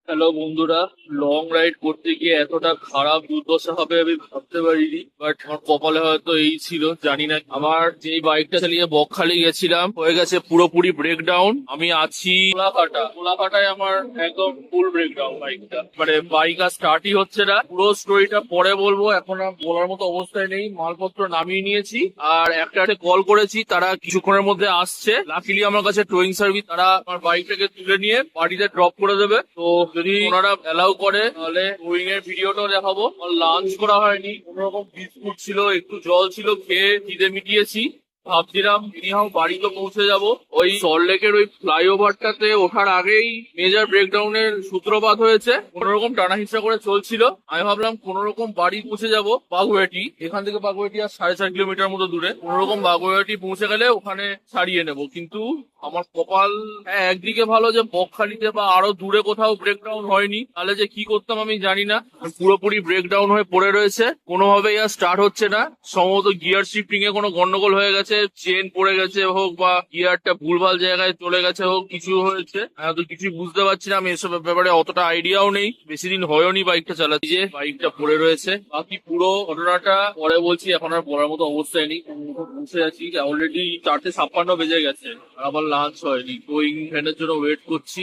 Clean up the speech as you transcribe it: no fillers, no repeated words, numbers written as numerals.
Hello বন্ধুরা, long ride করতে গিয়ে এতটা খারাপ দুর্দশা হবে আমি ভাবতে পারিনি। বাট আমার কপালে হয়তো এই ছিল, জানি না। আমার যেই বাইকটা চালিয়ে বকখালি গেছিলাম হয়ে গেছে পুরোপুরি ব্রেকডাউন। আমি আছি কোলাঘাটায় আমার একদম ফুল ব্রেকডাউন বাইকটা, মানে বাইক আর স্টার্টই হচ্ছে না। পুরো স্টোরিটা পরে বলবো, এখন আর বলার মতো অবস্থায় নেই। মালপত্র নামিয়ে নিয়েছি আর একটা কল করেছি, তারা কিছুক্ষণের মধ্যে আসছে। লাকিলি আমার কাছে টোয়িং সার্ভিস, তারা আমার বাইকটাকে তুলে নিয়ে বাড়িতে ড্রপ করে দেবে। তো যদি ওনারা অ্যালাউ করে তাহলে টোয়িং এর ভিডিওটাও দেখাবো। লাঞ্চ করা হয়নি, কোনো রকম বিস্কুট ছিল, একটু জল ছিল, খেয়ে খিদে মিটিয়েছি। ভাবছিলাম এনিহাও বাড়ি তো পৌঁছে যাব। ওই সল্টলেকের ওই ফ্লাইওভারটাতে ওঠার আগেই মেজর ব্রেকডাউনের সূত্রপাত হয়েছে। কোন রকম টানা হিচড়া করে চলছিল। আমি ভাবলাম কোন রকম বাড়ি পৌঁছে যাব বাগুয়াটি, এখান থেকে বাগুয়াটি আর 4.5 কিলোমিটার মতো দূরে। কোন রকম বাগুয়াটি পৌঁছে গেলে ওখানে ছাড়িয়ে নেব। কিন্তু আমার কপাল, হ্যাঁ, একদিকে ভালো যে বকখালিতে বা আরো দূরে কোথাও ব্রেকডাউন হয়নি, তাহলে যে কি করতাম আমি জানি না। পুরোপুরি ব্রেকডাউন হয়ে পড়ে রয়েছে, কোনোভাবেই আর স্টার্ট হচ্ছে না। সম্ভবত গিয়ার শিফটিং এ কোনো গন্ডগোল হয়ে গেছে, চেন পড়ে গেছে হোক বা গিয়ারটা ভুলভাল জায়গায় চলে গেছে হোক, কিছু হয়েছে। তো কিছুই বুঝতে পারছি না। আমি এসব ব্যাপারে অতটা আইডিয়াও নেই, বেশি দিন হয়নি বাইকটা চালাচ্ছি, যে বাইকটা পড়ে রয়েছে। বাকি পুরো ঘটনাটা পরে বলছি, এখন আর বলার মতো অবস্থায় নেই। বসে আছি, অলরেডি 4:56 বেজে গেছে আর আবার লাঞ্চ হয়নি। গোয়িং ভ্যানের জন্য ওয়েট করছি।